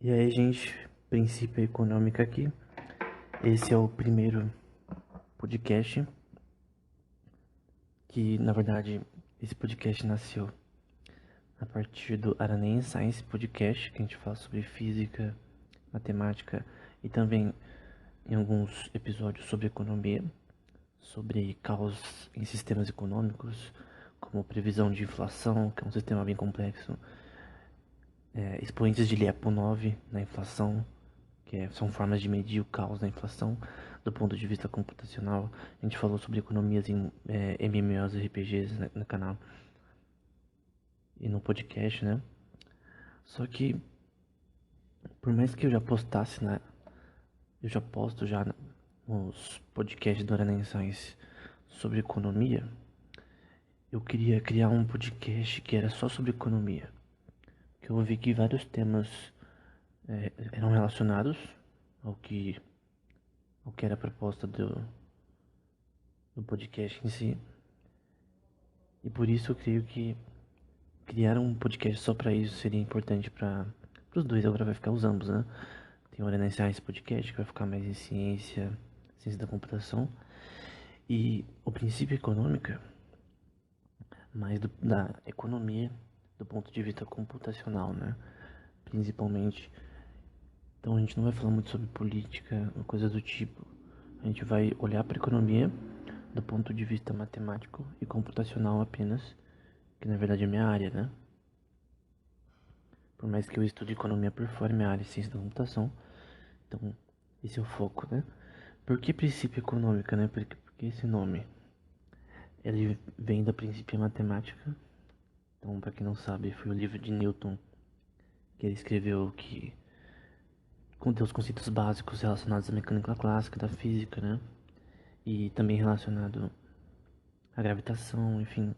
E aí, gente, princípio econômico aqui. Esse é o primeiro podcast que, na verdade, esse podcast nasceu a partir do Araném Science Podcast, que a gente fala sobre física, matemática e também em alguns episódios sobre economia, sobre caos em sistemas econômicos, como previsão de inflação, que é um sistema bem complexo, expoentes de Lyapunov na inflação, são formas de medir o caos da inflação do ponto de vista computacional. A gente falou sobre economias em MMOs e RPGs no canal e no podcast, né? Só que, por mais que eu já postasse, eu já posto já nos podcasts do Arena Science sobre economia, eu queria criar um podcast que era só sobre economia. Que eu vi que vários temas eram relacionados ao que, ao que era a proposta do podcast em si. E por isso eu creio que criar um podcast só pra isso seria importante para os dois. Agora vai ficar os ambos, né? Tem o Arena Science Podcast, que vai ficar mais em ciência da computação. E o princípio econômica, mais da economia do ponto de vista computacional, né? Principalmente. Então a gente não vai falar muito sobre política ou coisa do tipo. A gente vai olhar para a economia do ponto de vista matemático e computacional apenas, que na verdade é minha área, né? Por mais que eu estude economia por fora, minha área é ciência da computação. Então, esse é o foco, né? Por que princípio econômica, né? Porque esse nome, ele vem da princípio matemática. Então, para quem não sabe, foi o livro de Newton que ele escreveu que contém os conceitos básicos relacionados à mecânica clássica, da física, né? E também relacionado à gravitação, enfim,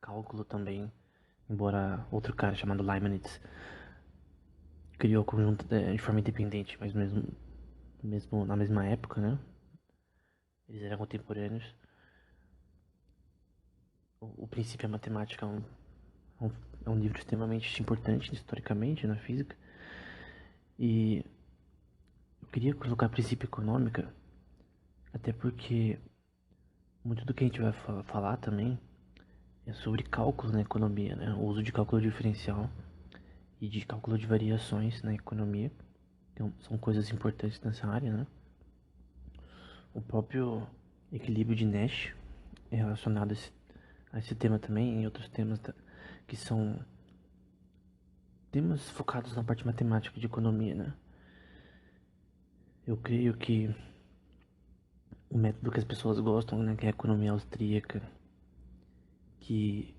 cálculo também. Embora outro cara chamado Leibniz criou o conjunto de forma independente, mas mesmo na mesma época, né? Eles eram contemporâneos. O Princípio é Matemática é um, é um livro extremamente importante historicamente na física. E eu queria colocar princípio econômica, até porque muito do que a gente vai falar também é sobre cálculo na economia, né? O uso de cálculo diferencial e de cálculo de variações na economia. Então, são coisas importantes nessa área, né? O próprio equilíbrio de Nash é relacionado a esse tema também, e outros temas que são temas focados na parte matemática de economia, né? Eu creio que o método que as pessoas gostam, né, que é a economia austríaca, que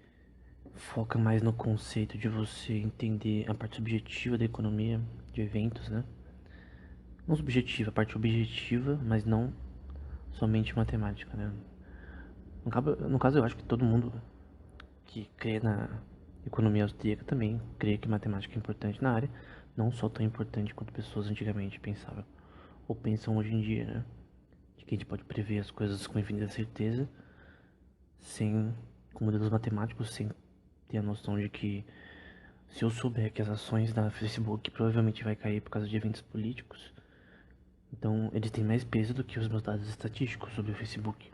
foca mais no conceito de você entender a parte subjetiva da economia, de eventos, né? Não subjetiva, a parte objetiva, mas não somente matemática, né? No caso, eu acho que todo mundo que crê na economia austríaca também crê que matemática é importante na área, não só tão importante quanto pessoas antigamente pensavam, ou pensam hoje em dia, né? De que a gente pode prever as coisas com infinita certeza, sem, com modelos matemáticos, sem ter a noção de que se eu souber que as ações da Facebook provavelmente vai cair por causa de eventos políticos, então eles têm mais peso do que os meus dados estatísticos sobre o Facebook.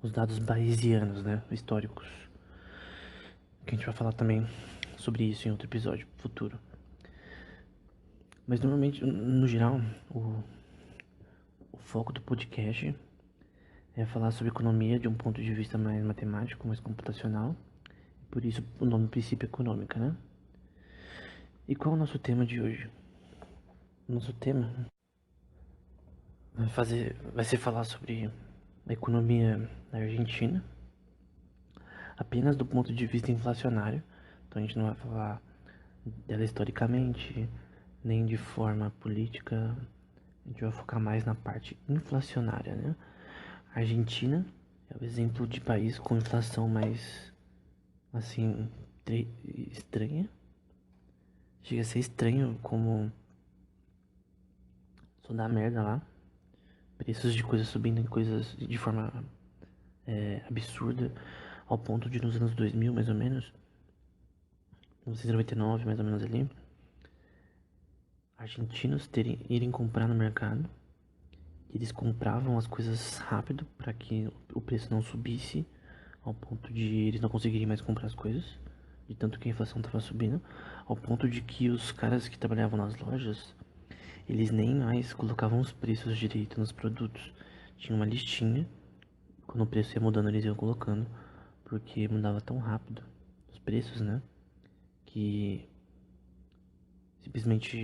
Os dados bayesianos, né, históricos, que a gente vai falar também sobre isso em outro episódio futuro. Mas normalmente, no geral, o foco do podcast é falar sobre economia de um ponto de vista mais matemático, mais computacional. Por isso o nome princípio econômica, né? E qual é o nosso tema de hoje? O nosso tema vai ser falar sobre a economia na Argentina, apenas do ponto de vista inflacionário. Então a gente não vai falar dela historicamente, nem de forma política. A gente vai focar mais na parte inflacionária, né? A Argentina é o exemplo de país com inflação mais, assim, estranha. Chega a ser estranho como só dá merda lá. Preços de coisas subindo em coisas de forma absurda, ao ponto de nos anos 2000, mais ou menos, 1999, mais ou menos ali, argentinos irem comprar no mercado. Eles compravam as coisas rápido para que o preço não subisse ao ponto de eles não conseguirem mais comprar as coisas, de tanto que a inflação estava subindo, ao ponto de que os caras que trabalhavam nas lojas, eles nem mais colocavam os preços direito nos produtos. Tinha uma listinha, quando o preço ia mudando eles iam colocando, porque mudava tão rápido os preços, né? Que simplesmente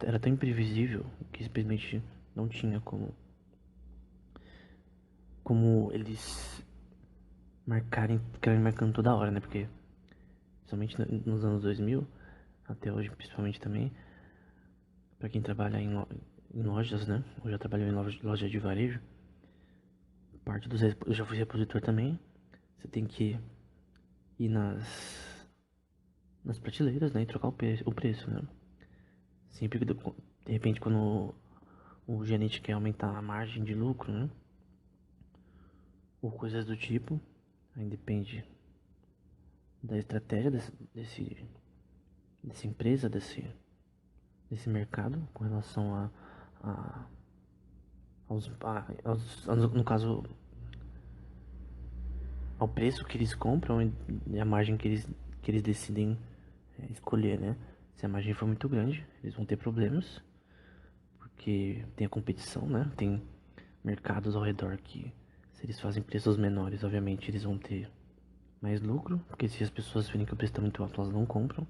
era tão imprevisível que simplesmente não tinha como eles ficarem marcando toda hora, né? Porque somente nos anos 2000, até hoje principalmente também, pra quem trabalha em lojas, né? Ou já trabalhou em loja de varejo, parte dos eu já fui repositor também. Você tem que ir nas prateleiras, né? E trocar o preço, né? Sempre que de repente quando o gerente quer aumentar a margem de lucro, né? Ou coisas do tipo, aí depende da estratégia dessa empresa, desse mercado com relação a no caso, ao preço que eles compram e a margem que eles decidem escolher, né? Se a margem for muito grande, eles vão ter problemas, porque tem a competição, né? Tem mercados ao redor que, se eles fazem preços menores, obviamente eles vão ter mais lucro, porque se as pessoas verem que o preço está muito alto, elas não compram,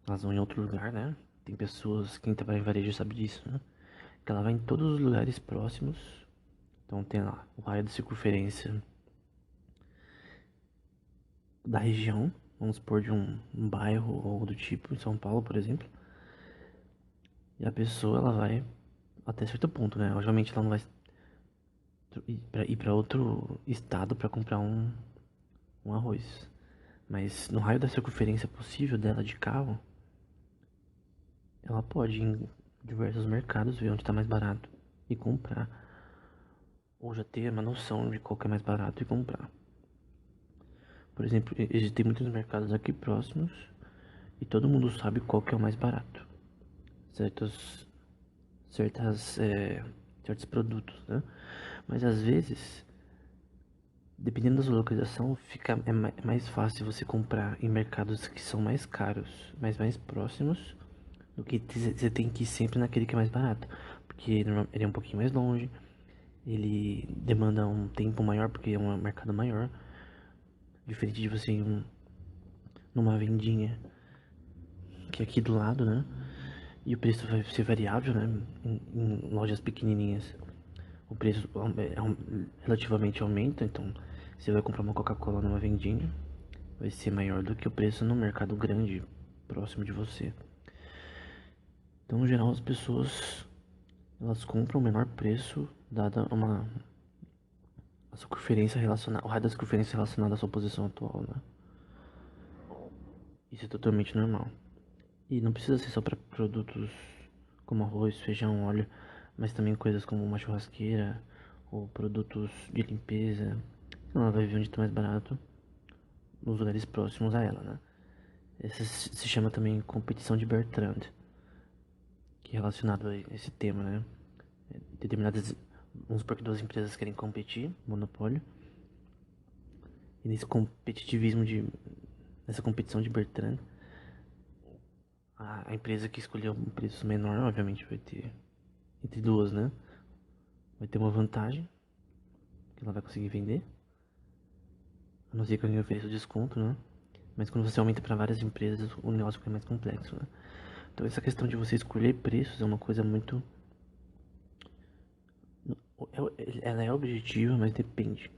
elas vão em outro lugar, né? Tem pessoas, quem trabalha em varejo sabe disso, né? Que ela vai em todos os lugares próximos. Então tem lá o raio de circunferência da região, vamos supor de um bairro ou do tipo, em São Paulo, por exemplo. E a pessoa, ela vai até certo ponto, né? Obviamente ela não vai ir pra outro estado para comprar um arroz. Mas no raio da circunferência possível dela de carro, ela pode ir em diversos mercados, ver onde tá mais barato e comprar. Ou já ter uma noção de qual que é mais barato e comprar. Por exemplo, existem muitos mercados aqui próximos e todo mundo sabe qual que é o mais barato. Certos, certos produtos, né? Mas às vezes, dependendo da sua localização, é mais fácil você comprar em mercados que são mais caros, mas mais próximos, do que você tem que ir sempre naquele que é mais barato. Porque ele é um pouquinho mais longe, ele demanda um tempo maior, porque é um mercado maior. Diferente de você ir numa vendinha que é aqui do lado, né? E o preço vai ser variável, né? Em lojas pequenininhas, o preço relativamente aumenta. Então, você vai comprar uma Coca-Cola numa vendinha, vai ser maior do que o preço no mercado grande, próximo de você. Então, no geral, as pessoas elas compram o menor preço, dada a circunferência relacionada, o raio da circunferência relacionada à sua posição atual, né? Isso é totalmente normal. E não precisa ser só para produtos como arroz, feijão, óleo, mas também coisas como uma churrasqueira ou produtos de limpeza. Ela vai ver onde está mais barato nos lugares próximos a ela, né? Essa se chama também competição de Bertrand, que é relacionado a esse tema, né? Determinadas, vamos supor que duas empresas querem competir, monopólio, e nessa competição de Bertrand, a empresa que escolheu um preço menor, obviamente vai ter, entre duas, né? Vai ter uma vantagem, que ela vai conseguir vender. A não ser que alguém ofereça o desconto, né? Mas quando você aumenta para várias empresas, o negócio fica mais complexo, né? Então essa questão de você escolher preços é uma coisa muito... Ela é objetiva, mas depende.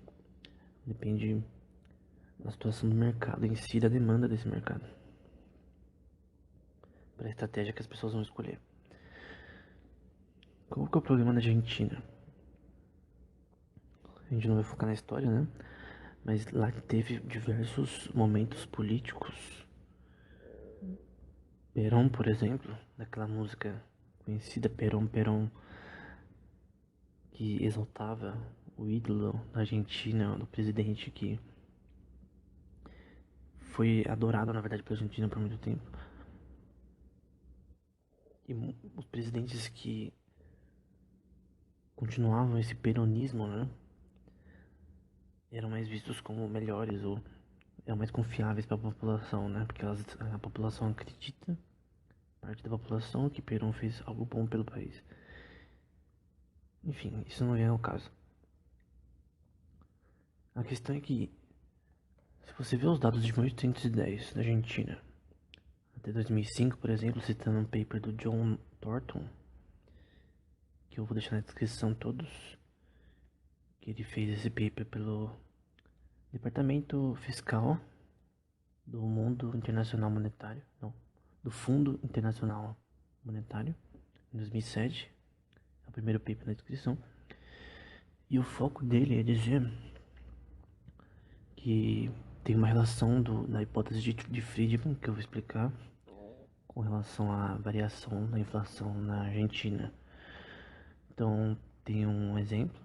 Depende da situação do mercado em si, da demanda desse mercado. Para a estratégia que as pessoas vão escolher. Qual que é o problema da Argentina? A gente não vai focar na história, né? Mas lá teve diversos momentos políticos. Perón, por exemplo, daquela música conhecida Perón, Perón, que exaltava o ídolo da Argentina, do presidente que foi adorado, na verdade, pela Argentina por muito tempo. E os presidentes que continuavam esse peronismo, né, eram mais vistos como melhores ou eram mais confiáveis para a população, né, porque a população acredita, parte da população, que Perón fez algo bom pelo país. Enfim, isso não é o caso. A questão é que, se você vê os dados de 1810 da Argentina até 2005, por exemplo, citando um paper do John Thornton, que eu vou deixar na descrição todos, que ele fez esse paper pelo Departamento Fiscal do Mundo Internacional Monetário, não, do Fundo Internacional Monetário, em 2007, é o primeiro paper na descrição, e o foco dele é dizer que tem uma relação da hipótese de Friedman, que eu vou explicar, com relação à variação da inflação na Argentina. Então, tem um exemplo,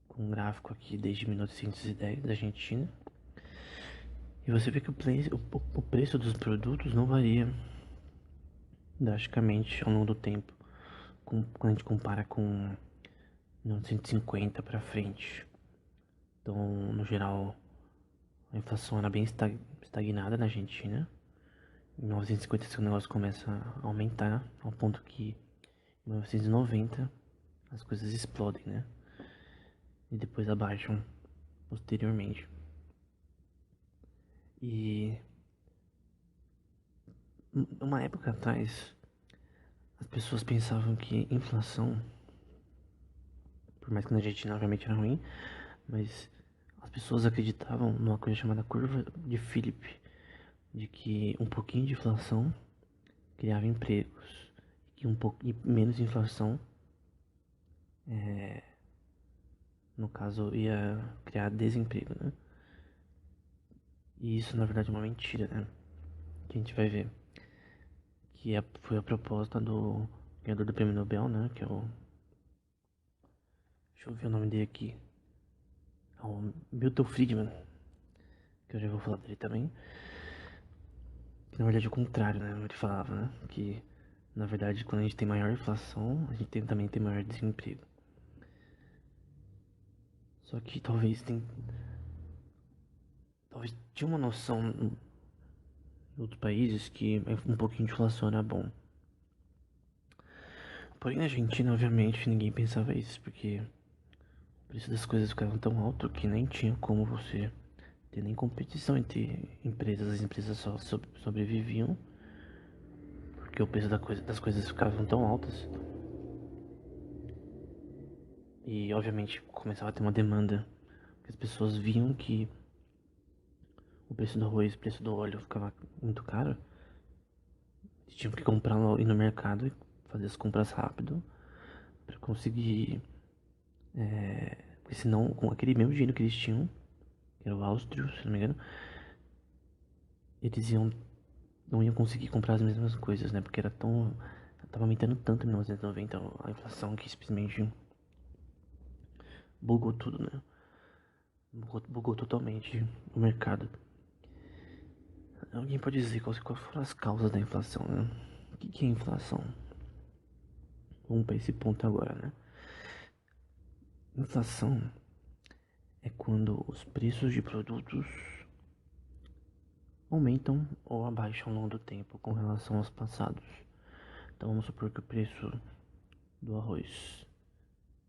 com um gráfico aqui desde 1910 da Argentina, e você vê que o preço dos produtos não varia drasticamente ao longo do tempo, quando a gente compara com 1950 para frente. Então, no geral, a inflação era bem estagnada na Argentina. Em 1950 esse negócio começa a aumentar, ao ponto que em 1990 as coisas explodem, né? E depois abaixam posteriormente. E uma época atrás, as pessoas pensavam que inflação, por mais que na Argentina obviamente era ruim, mas as pessoas acreditavam numa coisa chamada curva de Philip, de que um pouquinho de inflação criava empregos, que um pouco e menos inflação, no caso, ia criar desemprego, né? E isso na verdade é uma mentira, né? Que a gente vai ver. Que foi a proposta do ganhador do prêmio Nobel, né? Que é o. Deixa eu ver o nome dele aqui. É o Milton Friedman. Que eu já vou falar dele também. Que na verdade é o contrário, né? Ele falava, né? Que na verdade quando a gente tem maior inflação, a gente também tem maior desemprego. Só que talvez tinha uma noção em outros países que um pouquinho de inflação era bom. Porém, na Argentina, obviamente, ninguém pensava isso, porque o preço das coisas ficavam tão alto que nem tinha como você ter nem competição entre empresas. As empresas só sobreviviam porque o preço das coisas ficavam tão altas. E, obviamente, começava a ter uma demanda, porque as pessoas viam que o preço do arroz, o preço do óleo ficava muito caro. Eles tinham que comprar, ir no mercado e fazer as compras rápido para conseguir. Porque senão, com aquele mesmo dinheiro que eles tinham, que era o áustrio, se não me engano, eles não iam conseguir comprar as mesmas coisas, né? Porque tava aumentando tanto em 1990 a inflação que simplesmente bugou tudo, né? Bugou totalmente o mercado. Alguém pode dizer quais foram as causas da inflação, né? O que é inflação? Vamos para esse ponto agora, né? Inflação é quando os preços de produtos aumentam ou abaixam ao longo do tempo com relação aos passados. Então vamos supor que o preço do arroz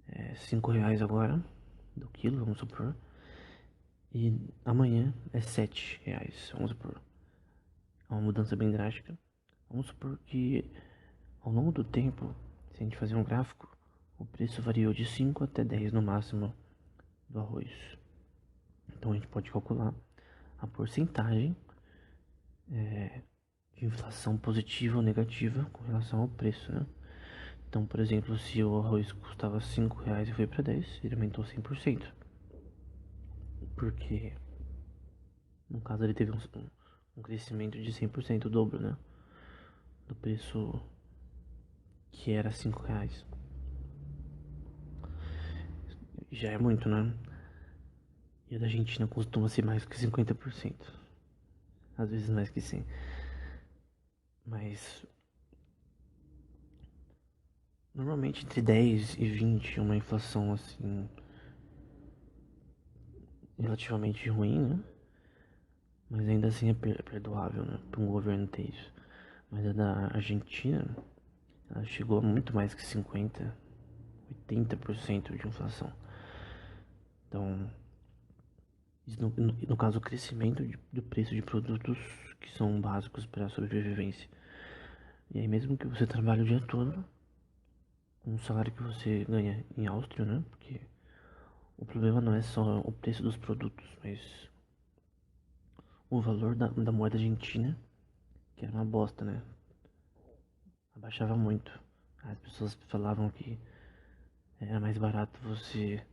é R$ 5 agora, do quilo, vamos supor. E amanhã é R$ 7, vamos supor. É uma mudança bem drástica. Vamos supor que ao longo do tempo, se a gente fazer um gráfico, o preço variou de 5 até 10 no máximo do arroz. Então a gente pode calcular a porcentagem de inflação positiva ou negativa com relação ao preço, né? Então, por exemplo, se o arroz custava R$ 5 e foi para 10, ele aumentou 100%. Porque, no caso, ele teve um crescimento de 100%, o dobro, né? Do preço que era R$ 5. Já é muito, né? E a da Argentina costuma ser mais que 50%. Às vezes mais que 100%. Mas Normalmente entre 10 e 20 é uma inflação assim relativamente ruim, né? Mas ainda assim é perdoável, né? Para um governo ter isso. Mas a da Argentina, ela chegou a muito mais que 50, 80% de inflação. Então, isso no caso, o crescimento do preço de produtos que são básicos para a sobrevivência. E aí, mesmo que você trabalhe o dia todo, com o salário que você ganha em Áustria, né? Porque o problema não é só o preço dos produtos, mas o valor da moeda argentina, que era uma bosta, né? Abaixava muito. As pessoas falavam que era mais barato você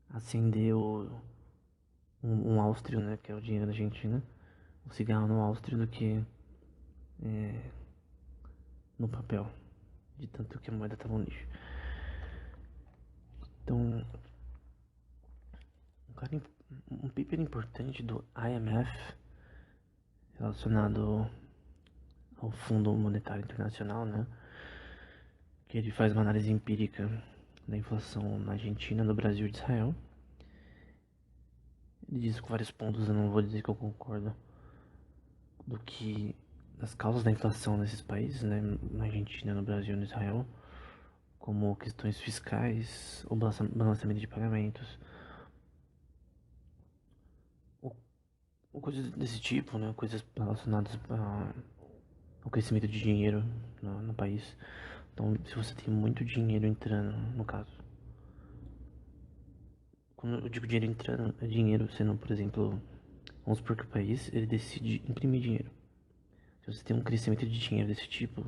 acender um áustrio, né? Que é o dinheiro da Argentina. Um cigarro no áustrio do que no papel. De tanto que a moeda tava um lixo. Então, um paper importante do IMF relacionado ao Fundo Monetário Internacional, né? Que ele faz uma análise empírica da inflação na Argentina, no Brasil e de Israel. Ele diz com vários pontos, eu não vou dizer que eu concordo, do que das causas da inflação nesses países, né? Na Argentina, no Brasil e no Israel, como questões fiscais, o balanceamento de pagamentos, ou coisas desse tipo, né? Coisas relacionadas ao crescimento de dinheiro no país. Então, se você tem muito dinheiro entrando, no caso, quando eu digo dinheiro entrando, é dinheiro sendo, por exemplo, vamos supor que o país ele decide imprimir dinheiro. Se você tem um crescimento de dinheiro desse tipo,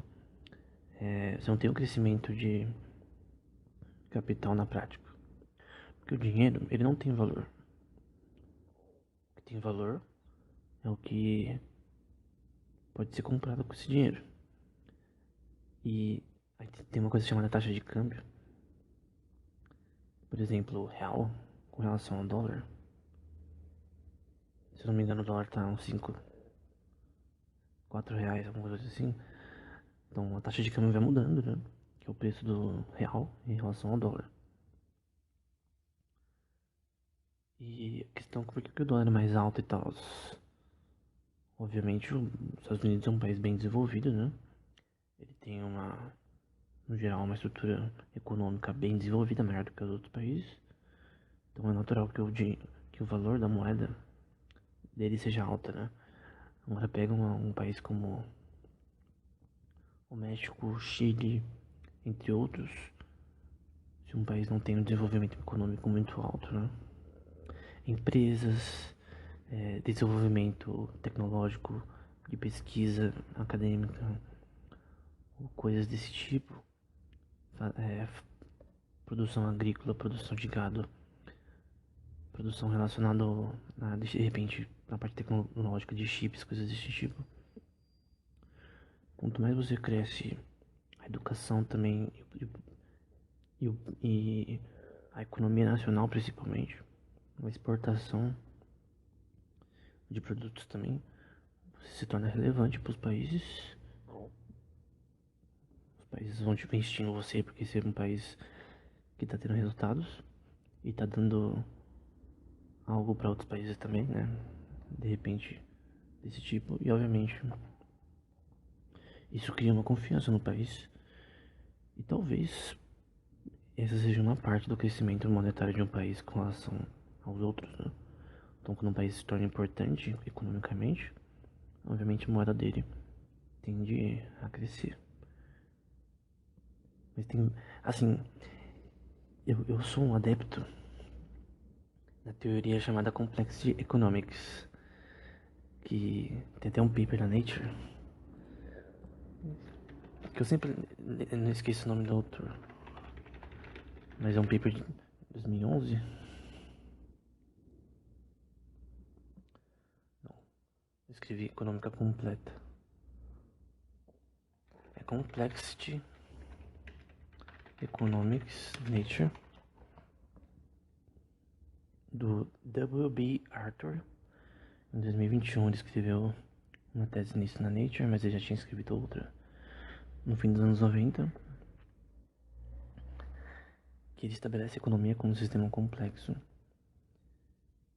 você não tem um crescimento de capital na prática. Porque o dinheiro, ele não tem valor. O que tem valor é o que pode ser comprado com esse dinheiro. E aí tem uma coisa chamada taxa de câmbio. Por exemplo, o real com relação ao dólar. Se eu não me engano, o dólar tá uns 5, 4 reais, alguma coisa assim. Então a taxa de câmbio vai mudando, né? Que é o preço do real em relação ao dólar. E a questão é por que o dólar é mais alto e tal. Obviamente, os Estados Unidos é um país bem desenvolvido, né? Ele tem no geral, uma estrutura econômica bem desenvolvida, maior do que os outros países. Então é natural que o valor da moeda dele seja alta, né? Agora pega um país como o México, o Chile, entre outros, se um país não tem um desenvolvimento econômico muito alto, né? Empresas, desenvolvimento tecnológico, de pesquisa acadêmica, ou coisas desse tipo, é, produção agrícola, produção de gado, produção relacionada de repente na parte tecnológica de chips, coisas desse tipo. Quanto mais você cresce, a educação também e, e a economia nacional principalmente, a exportação de produtos também, você se torna relevante para os países. Os países vão te investindo você porque você é um país que está tendo resultados e está dando algo para outros países também, né? De repente, desse tipo. E obviamente, isso cria uma confiança no país. E talvez essa seja uma parte do crescimento monetário de um país com relação aos outros, né? Então, quando um país se torna importante economicamente, obviamente a moeda dele tende a crescer. Mas tem, assim, eu sou um adepto da teoria chamada Complexity Economics, que tem até um paper na Nature, que eu sempre não esqueço o nome do autor, mas é um paper de 2011. Não, eu escrevi Econômica Completa. É Complexity Economics Nature, do W.B. Arthur. Em 2021 ele escreveu uma tese nisso na Nature, mas ele já tinha escrito outra no fim dos anos 90. que ele estabelece a economia como um sistema complexo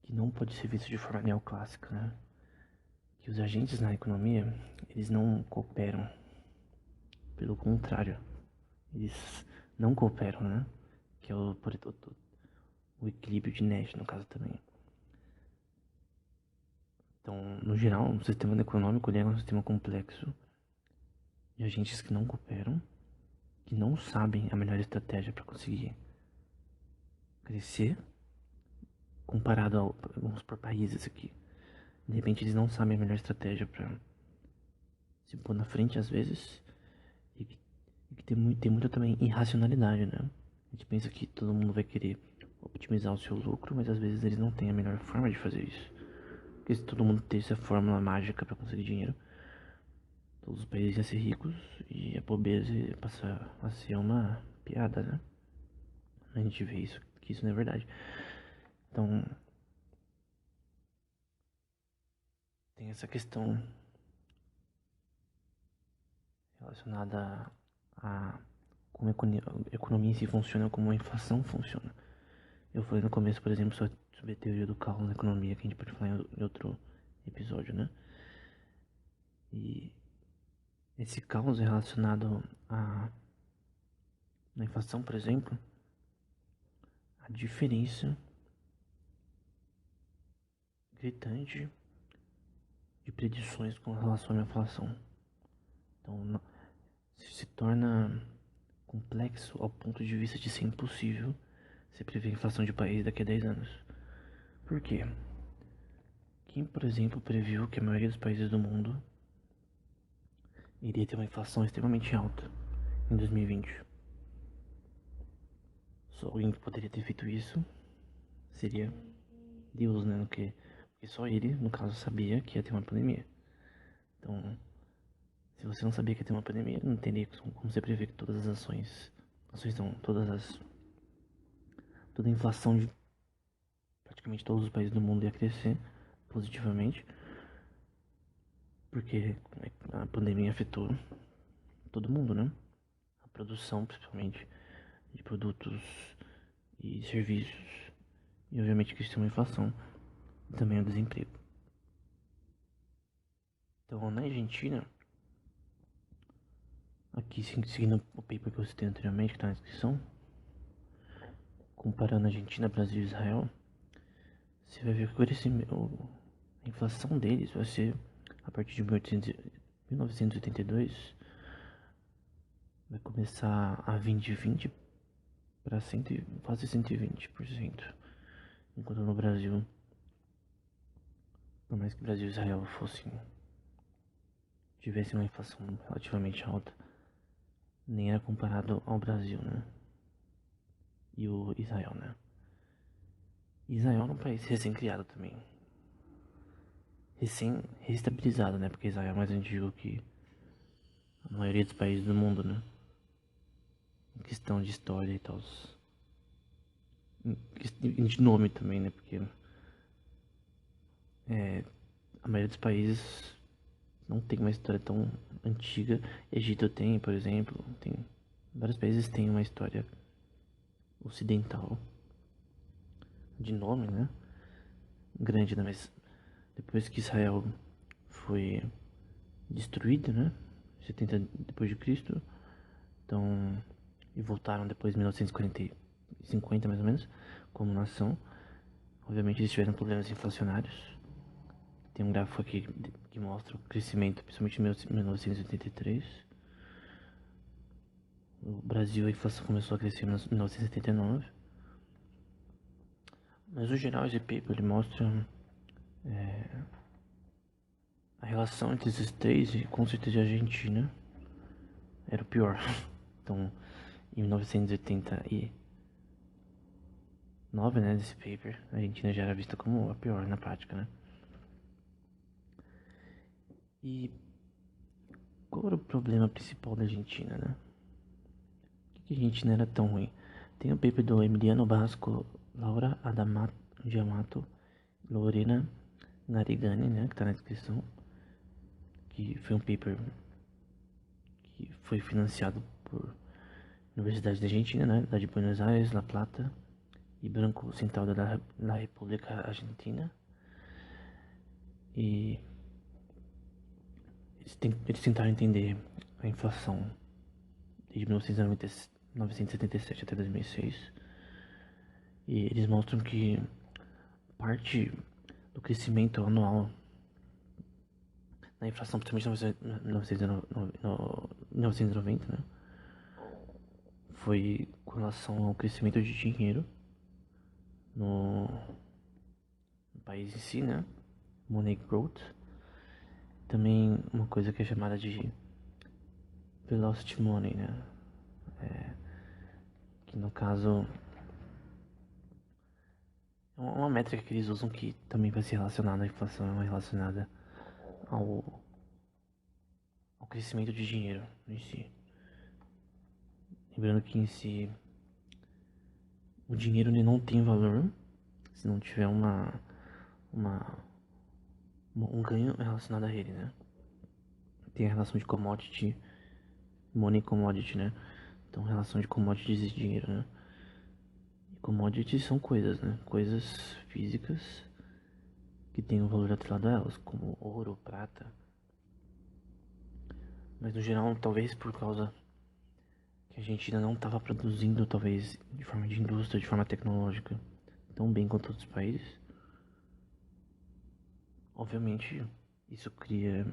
que não pode ser visto de forma neoclássica, né? Que os agentes na economia, eles não cooperam. Pelo contrário, eles não cooperam, né? Que é o equilíbrio de Nash, no caso também. Então, no geral, o sistema econômico ele é um sistema complexo de agentes que não cooperam, que não sabem a melhor estratégia para conseguir crescer, comparado a, vamos por países aqui. De repente, eles não sabem a melhor estratégia para se pôr na frente às vezes, e que tem muita também irracionalidade, né? A gente pensa que todo mundo vai querer otimizar o seu lucro, mas às vezes eles não têm a melhor forma de fazer isso. Porque se todo mundo tivesse a fórmula mágica para conseguir dinheiro, todos os países iam ser ricos e a pobreza ia passar a ser uma piada, né? A gente vê isso, que isso não é verdade. Então, tem essa questão relacionada a como a economia em si funciona, como a inflação funciona. Eu falei no começo, por exemplo, sobre a teoria do caos na economia, que a gente pode falar em outro episódio, né? E esse caos é relacionado na inflação, por exemplo, a diferença gritante de predições com relação à inflação. Então, se torna complexo ao ponto de vista de ser impossível você prever a inflação de país daqui a 10 anos. Por quê? Quem, por exemplo, previu que a maioria dos países do mundo iria ter uma inflação extremamente alta em 2020? Só alguém que poderia ter feito isso seria Deus, né? Porque só ele, no caso, sabia que ia ter uma pandemia. Então, se você não sabia que ia ter uma pandemia, não teria como você prever que todas as ações não, toda a inflação de praticamente todos os países do mundo ia crescer positivamente, porque a pandemia afetou todo mundo, né? A produção, principalmente, de produtos e serviços, e obviamente que isso é uma inflação, e também o desemprego. Então, na Argentina, aqui seguindo o paper que eu citei anteriormente, que está na descrição, comparando a Argentina, Brasil e Israel, você vai ver que a inflação deles vai ser, a partir de 1982, vai começar a vir de 20 para quase 120%. Enquanto no Brasil, por mais que Brasil e Israel tivessem uma inflação relativamente alta, nem era comparado ao Brasil, né? E o Israel, né? Israel é um país recém-criado também. Recém-reestabilizado, né? Porque Israel é mais antigo que a maioria dos países do mundo, né? Em questão de história e tal. De nome também, né? Porque a maioria dos países não tem uma história tão antiga. Egito tem, por exemplo. Vários países têm uma história ocidental de nome, né? Grande, né? Mas depois que Israel foi destruída, né? 70 depois de Cristo. Então, e voltaram depois de 1950 mais ou menos, como nação. Obviamente eles tiveram problemas inflacionários. Tem um gráfico aqui que mostra o crescimento, principalmente em 1983. No Brasil a inflação começou a crescer em 1979. Mas no geral esse paper ele mostra a relação entre esses três, e com certeza a Argentina era o pior. Então, em 1989, né, desse paper, a Argentina já era vista como a pior na prática, né? E qual era o problema principal da Argentina, né? Por que a Argentina era tão ruim? Tem o paper do Emiliano Basco, Laura Giamato, Lorena Garigani, né, que tá na descrição, que foi um paper que foi financiado por Universidade da Argentina, né? Da de Buenos Aires, La Plata e Banco Central da República Argentina. E eles tentaram entender a inflação desde 1977 até 2006. E eles mostram que parte do crescimento anual na inflação, principalmente em 1990, né? Foi com relação ao crescimento de dinheiro no país em si, né? Money growth. Também uma coisa que é chamada de velocity money, né? Que no caso é uma métrica que eles usam que também vai ser relacionada à inflação, é relacionada ao crescimento de dinheiro em si. Lembrando que em si o dinheiro ele não tem valor se não tiver um ganho relacionado a ele, né? Tem a relação de commodity, money commodity, né? Então, relação de commodities e dinheiro, né? E commodities são coisas, né? Coisas físicas que têm um valor atrelado a elas, como ouro, prata. Mas no geral, talvez por causa que a gente ainda não estava produzindo, talvez de forma de indústria, de forma tecnológica, tão bem quanto outros países. Obviamente, isso cria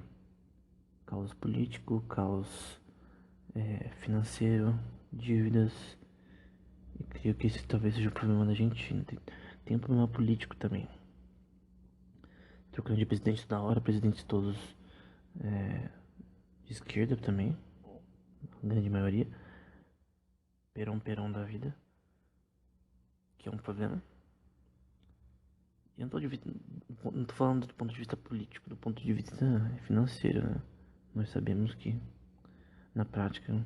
caos político, caos financeiro, dívidas. E creio que esse talvez seja o problema da Argentina. Tem um problema político também. Trocando de presidente toda hora, presidentes todos de esquerda também, a grande maioria. Perão da vida, que é um problema. E eu não tô falando do ponto de vista político, do ponto de vista financeiro, né? Nós sabemos que na prática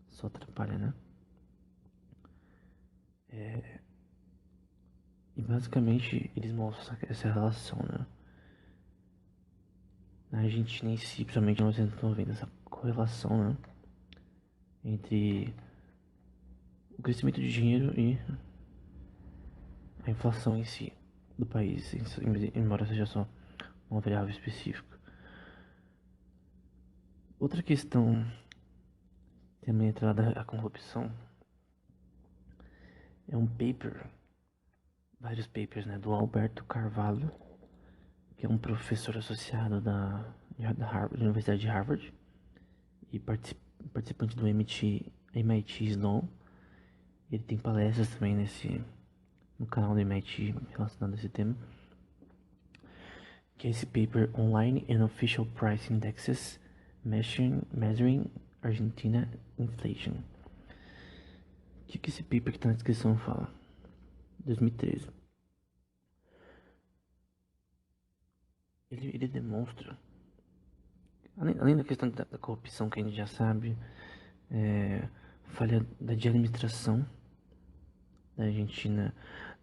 só atrapalha, né? E basicamente eles mostram essa relação, né? Na Argentina em si, principalmente em 1990, essa correlação, né? Entre o crescimento de dinheiro e a inflação em si do país, embora seja só uma variável específica. Outra questão também atrelada à corrupção é um paper, vários papers, né, do Alberto Carvalho, que é um professor associado da Universidade de Harvard e participante do MIT Sloan. Ele tem palestras também no canal do MIT relacionado a esse tema, que é esse paper Online and Official Price Indexes Measuring Argentina Inflation. O que esse paper que está na descrição fala? 2013. Ele demonstra, além da questão da corrupção que a gente já sabe, falha de administração da Argentina.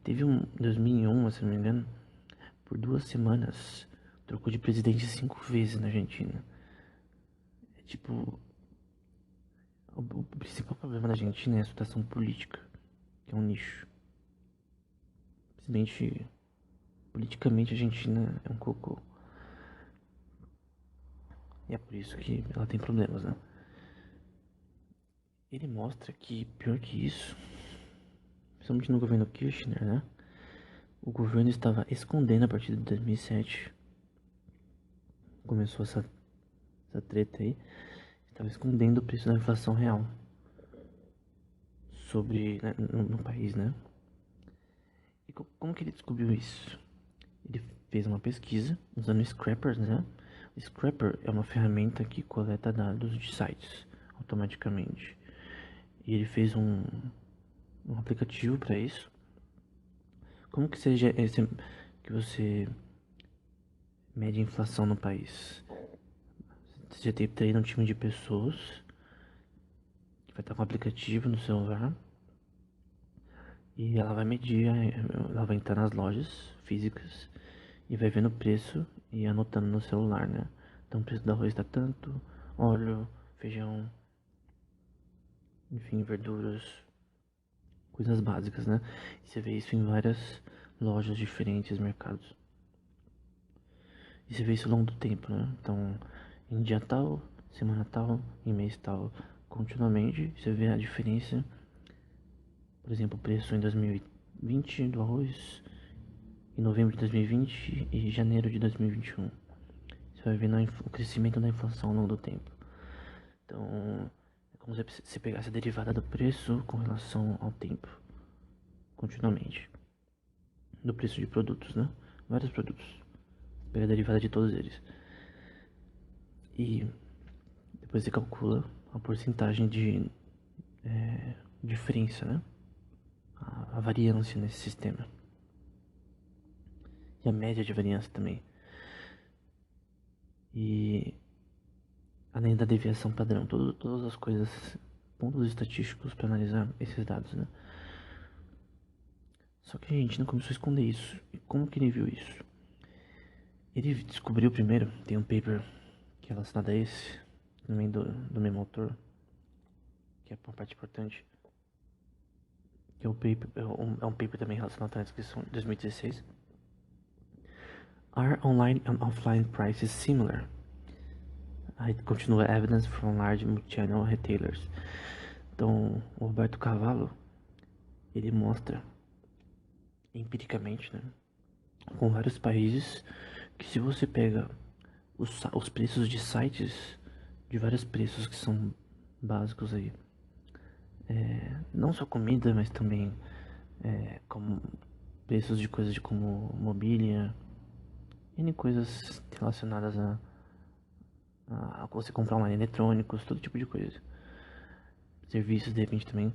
Teve um 2001, se não me engano, por 2 semanas, trocou de presidente 5 vezes na Argentina. É tipo, o principal problema da Argentina é a situação política, que é um nicho. Simplesmente, politicamente, a Argentina é um cocô. E é por isso que ela tem problemas, né? Ele mostra que, pior que isso, principalmente no governo Kirchner, né? O governo estava escondendo a partir de 2007. Começou essa treta aí. Estava escondendo o preço da inflação real no país, né? E como que ele descobriu isso? Ele fez uma pesquisa usando scrappers, né? O scrapper é uma ferramenta que coleta dados de sites automaticamente. E ele fez um aplicativo para isso. Como que seja esse que você mede a inflação no país? Você já treina um time de pessoas que vai estar com o aplicativo no celular e ela vai medir, ela vai entrar nas lojas físicas e vai vendo o preço e anotando no celular, né? Então o preço do arroz está tanto, óleo, feijão, enfim, verduras, coisas básicas, né? E você vê isso em várias lojas diferentes, mercados. E você vê isso ao longo do tempo, né? Então, em dia tal, semana tal, em mês tal, continuamente, você vê a diferença. Por exemplo, o preço em 2020 do arroz, em novembro de 2020 e janeiro de 2021. Você vai vendo o crescimento da inflação ao longo do tempo. Então, é como se você pegasse a derivada do preço com relação ao tempo, continuamente. Do preço de produtos, né? Vários produtos. Pega a derivada de todos eles. E depois você calcula a porcentagem de diferença, né? A variância nesse sistema. E a média de variância também. E além da deviação padrão, todas as coisas, pontos estatísticos para analisar esses dados, né? Só que a gente não começou a esconder isso. E como que ele viu isso? Ele descobriu primeiro, tem um paper que é relacionado a esse, também do mesmo autor, que é uma parte importante, que é, é um paper também relacionado à descrição de 2016. Are online and offline prices similar? Aí continua evidence from large multi-channel retailers. Então, o Roberto Cavallo, ele mostra empiricamente, né, com vários países, que se você pega os preços de sites, de vários preços que são básicos aí, não só comida, mas também como preços de coisas como mobília, N coisas relacionadas a você comprar online, eletrônicos, todo tipo de coisa. Serviços, de repente, também.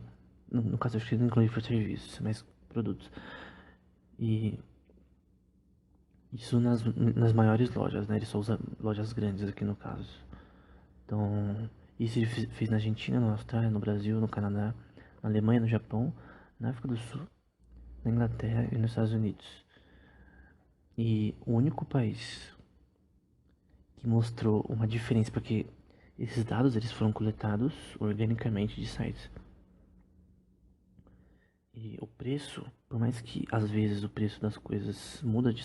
No caso, acho que não inclui serviços, mas produtos. E isso nas maiores lojas, né? Ele só usa lojas grandes aqui no caso. Então, isso ele fez na Argentina, na Austrália, no Brasil, no Canadá, na Alemanha, no Japão, na África do Sul, na Inglaterra e nos Estados Unidos. E o único país que mostrou uma diferença, porque esses dados eles foram coletados organicamente de sites. E o preço, por mais que às vezes o preço das coisas muda de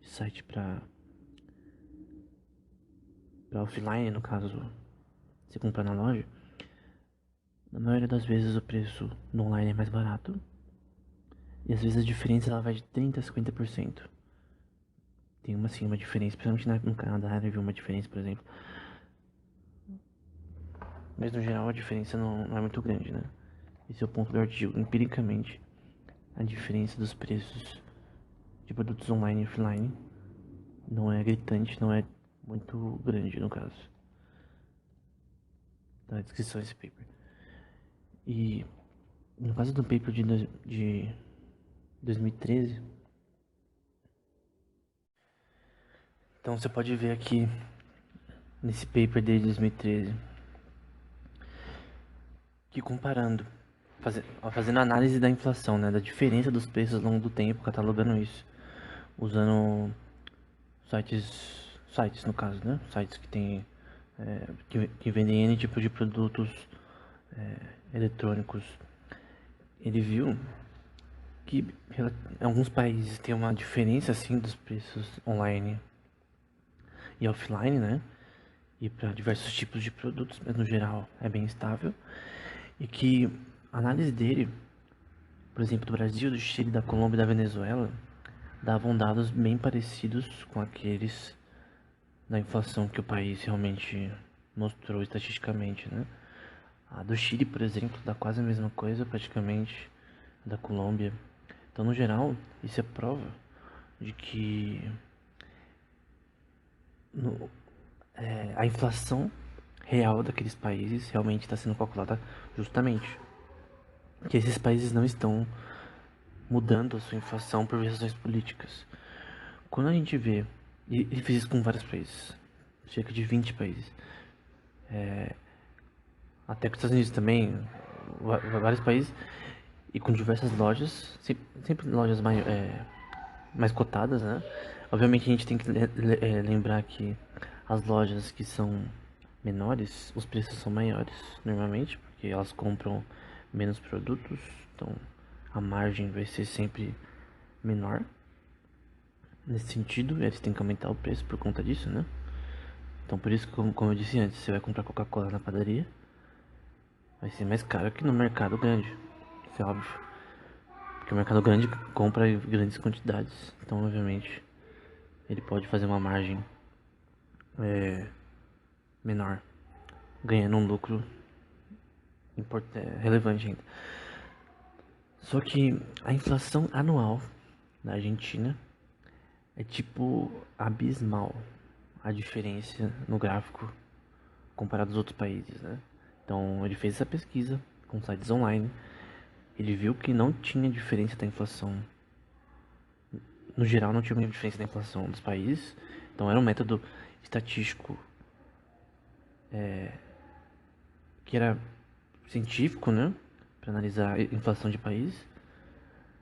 site para offline, no caso, você comprar na loja, na maioria das vezes o preço no online é mais barato. E às vezes a diferença ela vai de 30 a 50%. Tem uma diferença, principalmente no Canadá, eu vi uma diferença, por exemplo. Mas no geral a diferença não é muito grande, né? Esse é o ponto do artigo. Empiricamente, a diferença dos preços de produtos online e offline não é gritante, não é muito grande no caso. Da descrição desse paper. E no caso do paper de 2013, então você pode ver aqui nesse paper de 2013 que comparando, fazendo análise da inflação, né, da diferença dos preços ao longo do tempo, catalogando isso, usando sites no caso, né, sites que tem que vendem N tipo de produtos eletrônicos. Ele viu que em alguns países tem uma diferença assim dos preços online e offline, né? E para diversos tipos de produtos, mas no geral é bem estável. E que a análise dele, por exemplo, do Brasil, do Chile, da Colômbia e da Venezuela, davam dados bem parecidos com aqueles da inflação que o país realmente mostrou estatisticamente, né? A do Chile, por exemplo, dá quase a mesma coisa, praticamente, da Colômbia. Então, no geral, isso é prova de que a inflação real daqueles países realmente está sendo calculada justamente. Que esses países não estão mudando a sua inflação por razões políticas. Quando a gente vê, e ele fez isso com vários países, cerca de 20 países, até com os Estados Unidos também, vários países, e com diversas lojas, sempre lojas mais cotadas, né? Obviamente a gente tem que lembrar que as lojas que são menores, os preços são maiores, normalmente, porque elas compram menos produtos, então a margem vai ser sempre menor. Nesse sentido, eles têm que aumentar o preço por conta disso, né? Então por isso que, como eu disse antes, você vai comprar Coca-Cola na padaria, vai ser mais caro que no mercado grande, isso é óbvio. Porque o mercado grande compra em grandes quantidades, então obviamente ele pode fazer uma margem menor, ganhando um lucro relevante ainda. Só que a inflação anual da Argentina é tipo abismal a diferença no gráfico comparado aos outros países, né? Então ele fez essa pesquisa com sites online, ele viu que não tinha diferença da inflação. No geral não tinha muita diferença da inflação dos países, então era um método estatístico que era científico, né? Para analisar a inflação de países.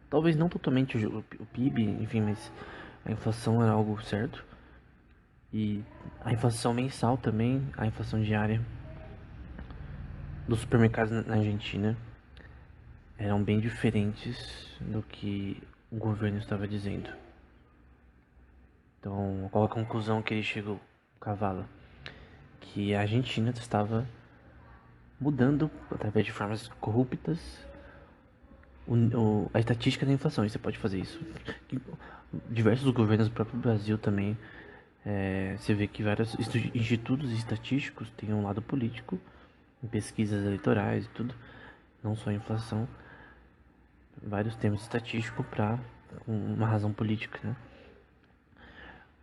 Talvez não totalmente o PIB, enfim, mas a inflação era algo certo. E a inflação mensal também, a inflação diária dos supermercados na Argentina eram bem diferentes do que o governo estava dizendo. Então, qual a conclusão que ele chegou, Cavalo? Que a Argentina estava mudando, através de formas corruptas, a estatística da inflação. E você pode fazer isso. Diversos governos, o próprio Brasil também, você vê que vários institutos estatísticos têm um lado político, em pesquisas eleitorais e tudo, não só a inflação, vários termos estatísticos para uma razão política, né?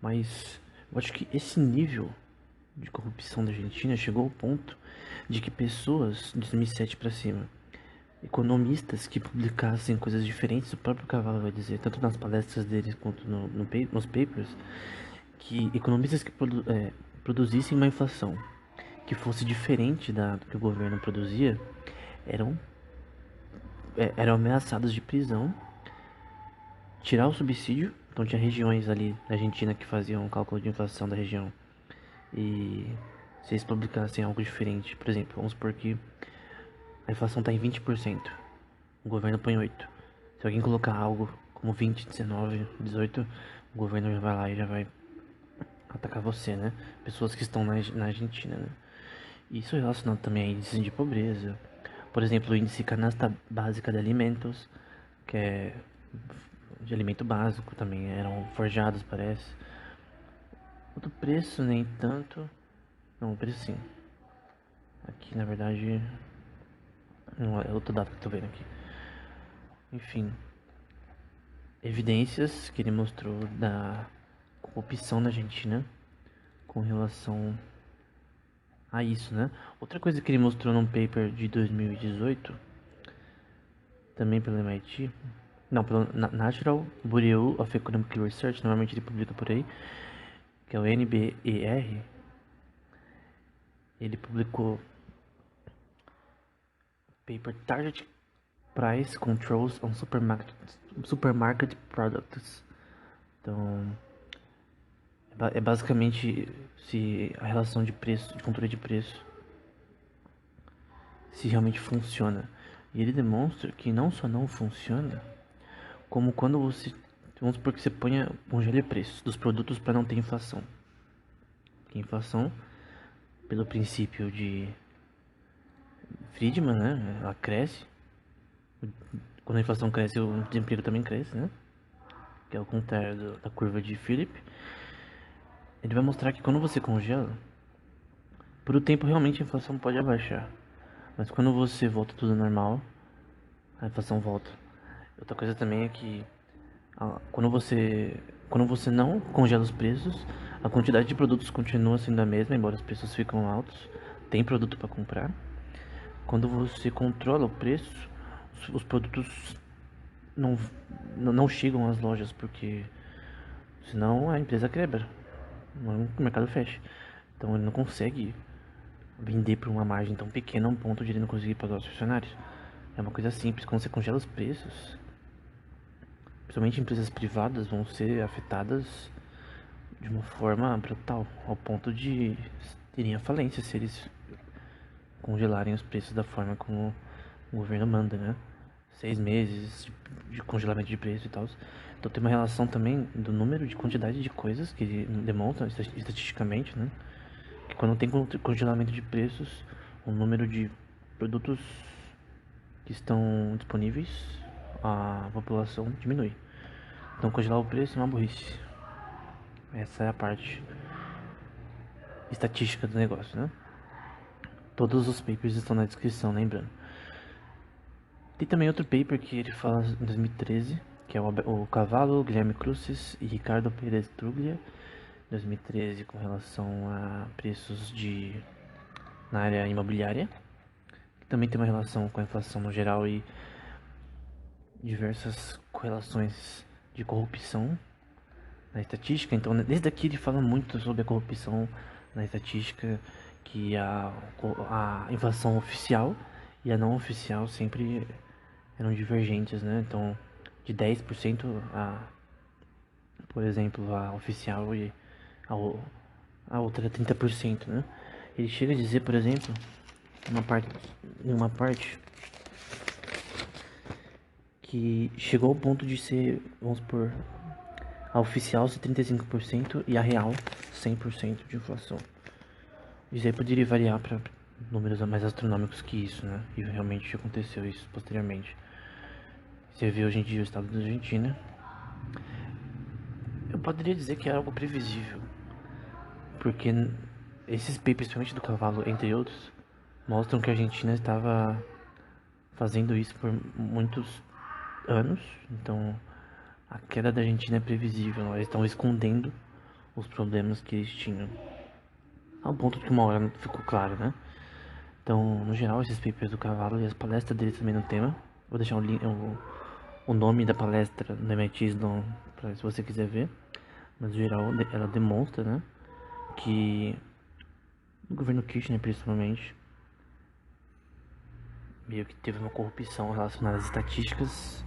Mas eu acho que esse nível de corrupção da Argentina chegou ao ponto de que pessoas de 2007 para cima, economistas que publicassem coisas diferentes, o próprio Cavalo vai dizer, tanto nas palestras deles quanto nos papers, que economistas que produzissem uma inflação que fosse diferente do que o governo produzia, eram ameaçados de prisão, tirar o subsídio. Então tinha regiões ali na Argentina que faziam um cálculo de inflação da região, e se eles publicassem algo diferente, por exemplo, vamos supor que a inflação está em 20%, o governo põe 8%. Se alguém colocar algo como 20, 19, 18, o governo já vai lá e já vai atacar você, né? Pessoas que estão na Argentina, né? Isso é relacionado também a índices de pobreza. Por exemplo, o índice canasta básica de alimentos, que é de alimento básico também, eram forjados, parece. O do preço, nem tanto. Não, o preço sim. Aqui, na verdade, não é outro dado que eu tô vendo aqui. Enfim, evidências que ele mostrou da corrupção na Argentina com relação a isso, né? Outra coisa que ele mostrou num paper de 2018, também pelo MIT, não, pelo National Bureau of Economic Research, normalmente ele publica por aí, que é o NBER. Ele publicou paper Target Price Controls on Supermarket Products. Então, é basicamente se a relação de preço, de controle de preço, se realmente funciona. E ele demonstra que não só não funciona, como quando você, vamos supor que você congele preços dos produtos para não ter inflação. Porque a inflação, pelo princípio de Friedman, né, ela cresce. Quando a inflação cresce, o desemprego também cresce, né? Que é o contrário da curva de Philip. Ele vai mostrar que quando você congela, por um tempo realmente a inflação pode abaixar. Mas quando você volta tudo normal, a inflação volta. Outra coisa também é que quando você não congela os preços, a quantidade de produtos continua sendo a mesma, embora os preços ficam altos. Tem produto para comprar. Quando você controla o preço, os produtos não chegam às lojas, porque senão a empresa quebra, o mercado fecha. Então ele não consegue vender por uma margem tão pequena a um ponto de ele não conseguir pagar os funcionários. É uma coisa simples. Quando você congela os preços, principalmente empresas privadas vão ser afetadas de uma forma brutal, ao ponto de terem a falência se eles congelarem os preços da forma como o governo manda, né? 6 meses de congelamento de preço e tal. Então tem uma relação também do número de quantidade de coisas que demonstram estatisticamente, né? Que quando tem congelamento de preços, o número de produtos que estão disponíveis, a população diminui. Então congelar o preço é uma burrice. Essa é a parte estatística do negócio, né? Todos os papers estão na descrição, lembrando. Tem também outro paper que ele fala em 2013, que é o Cavalo, Guilherme Cruzes e Ricardo Pérez Truglia, 2013, com relação a preços na área imobiliária, que também tem uma relação com a inflação no geral e diversas correlações de corrupção na estatística. Então, desde aqui ele fala muito sobre a corrupção na estatística, que a inflação oficial e a não oficial sempre eram divergentes, né? Então, de 10% por exemplo, a oficial e a outra é 30%, né? Ele chega a dizer, por exemplo, em uma parte que chegou ao ponto de ser, vamos supor, a oficial ser 35% e a real 100% de inflação. Isso aí poderia variar para números mais astronômicos que isso, né? E realmente aconteceu isso posteriormente. Você vê hoje em dia o estado da Argentina. Eu poderia dizer que é algo previsível, porque esses papers, principalmente do cavalo, entre outros, mostram que a Argentina estava fazendo isso por muitos anos. Então, a queda da Argentina é previsível. Eles estão escondendo os problemas que eles tinham, ao ponto de que uma hora ficou claro, né? Então, no geral, esses papers do cavalo e as palestras dele também no tema. Vou deixar o nome da palestra no MIT para se você quiser ver. Mas, no geral, ela demonstra, né, que o governo Kirchner, principalmente, meio que teve uma corrupção relacionada às estatísticas,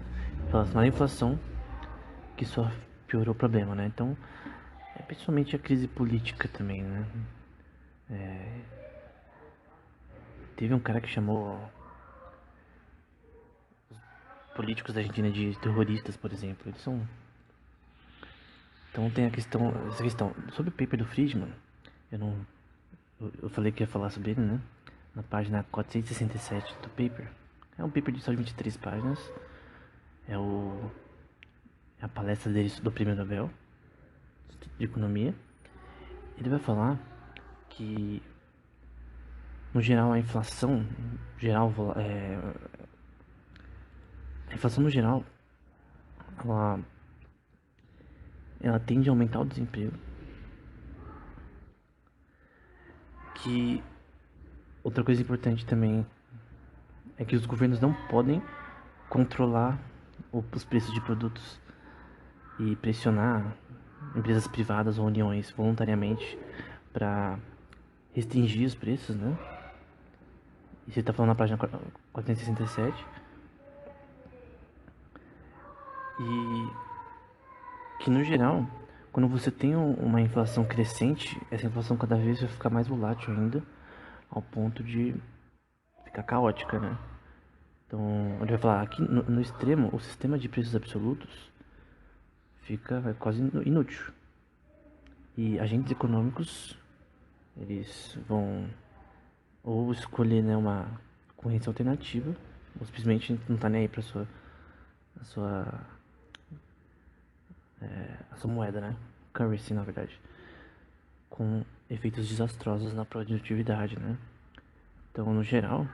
relacionada à inflação, que só piorou o problema, né? Então, principalmente a crise política também, né? Teve um cara que chamou os políticos da Argentina de terroristas, por exemplo. Eles são... Então tem essa questão. Sobre o paper do Friedman, eu falei que ia falar sobre ele, né? Na página 467 do paper. É um paper de só 23 páginas. É a palestra dele do Prêmio Nobel de Economia. Ele vai falar que, no geral, a inflação no geral, ela tende a aumentar o desemprego. Que outra coisa importante também é que os governos não podem controlar os preços de produtos e pressionar empresas privadas ou uniões voluntariamente para restringir os preços, né? E você está falando na página 467. E que, no geral, quando você tem uma inflação crescente, essa inflação cada vez vai ficar mais volátil ainda, ao ponto de ficar caótica, né? Então, ele vai falar aqui no extremo, o sistema de preços absolutos fica quase inútil. E agentes econômicos, eles vão ou escolher, né, uma concorrência alternativa, ou simplesmente não tá nem aí pra a sua moeda, né? Currency, na verdade. Com efeitos desastrosos na produtividade, né? Então, no geral,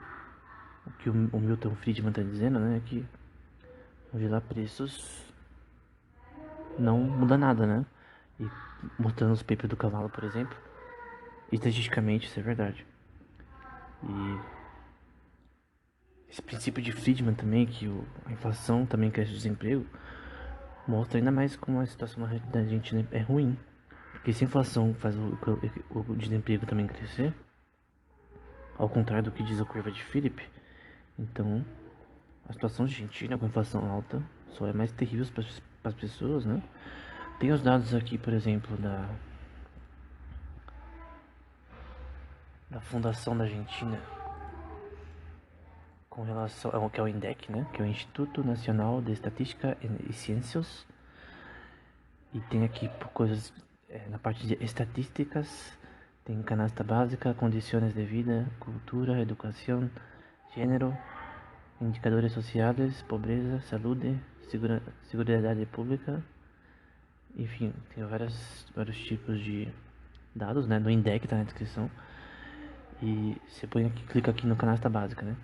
o que o Milton Friedman está dizendo, né, é que congelar preços não muda nada, né? E mostrando os papers do cavalo, por exemplo, estatisticamente isso é verdade. E esse princípio de Friedman também, que a inflação também cresce o desemprego, mostra ainda mais como a situação da Argentina é ruim. Porque se a inflação faz o desemprego também crescer, ao contrário do que diz a curva de Philip, então a situação da Argentina com inflação alta só é mais terrível para as pessoas, né? Tem os dados aqui, por exemplo, da Fundação da Argentina, com relação ao que é o INDEC, né? Que é o Instituto Nacional de Estatística e Ciências. E tem aqui coisas na parte de estatísticas, tem canasta básica, condições de vida, cultura, educação, gênero, indicadores sociais, pobreza, saúde, seguridade pública. Enfim, tem vários tipos de dados, né? No INDEC tá na descrição. E você põe aqui, clica aqui no canasta básica, né?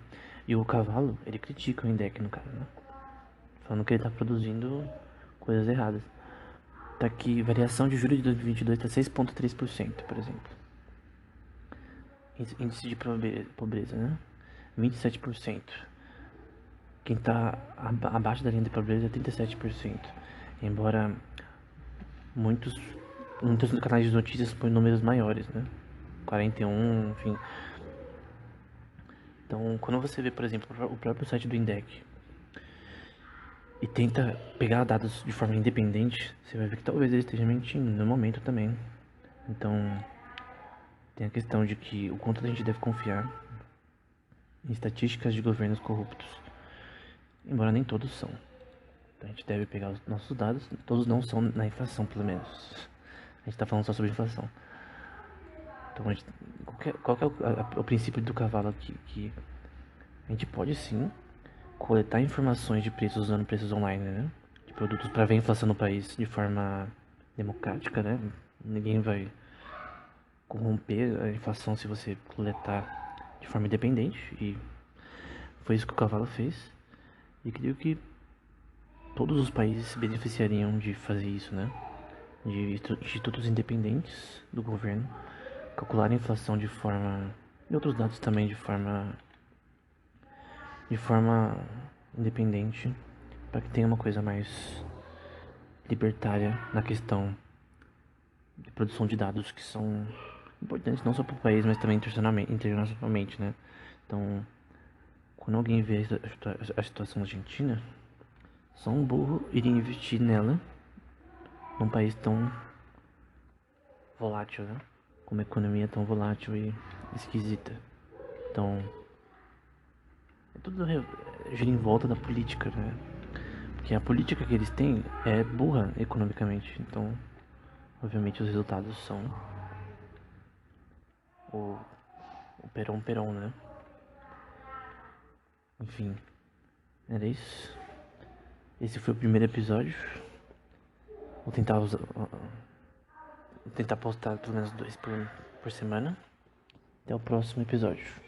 E o Cavalo, ele critica o INDEC no caso, né? Falando que ele tá produzindo coisas erradas. Tá aqui, variação de julho de 2022 tá 6,3%, por exemplo. Índice de pobreza, né? 27%. Quem tá abaixo da linha de pobreza é 37%. Embora muitos canais de notícias põem números maiores, né? 41, enfim. Então, quando você vê, por exemplo, o próprio site do INDEC e tenta pegar dados de forma independente, você vai ver que talvez ele esteja mentindo no momento também. Então, tem a questão de que o quanto a gente deve confiar em estatísticas de governos corruptos, embora nem todos são. Então, a gente deve pegar os nossos dados, todos não são na inflação, pelo menos. A gente está falando só sobre inflação. Então, qual que é o princípio do Cavalo aqui? Que a gente pode sim coletar informações de preços usando preços online, né? De produtos para ver a inflação no país de forma democrática, né? Ninguém vai corromper a inflação se você coletar de forma independente. E foi isso que o Cavalo fez. E creio que todos os países se beneficiariam de fazer isso, né? De institutos independentes do governo calcular a inflação de forma... e outros dados também de forma independente, para que tenha uma coisa mais libertária na questão de produção de dados que são importantes não só para o país, mas também internacionalmente, né? Então, quando alguém vê a situação argentina, só um burro iria investir nela num país tão volátil, né? Com uma economia tão volátil e esquisita. Então, tudo gira em volta da política, né? Porque a política que eles têm é burra economicamente. Então, obviamente, os resultados são o perão, né? Enfim, era isso. Esse foi o primeiro episódio. Vou tentar postar pelo menos 2 por semana. Até o próximo episódio.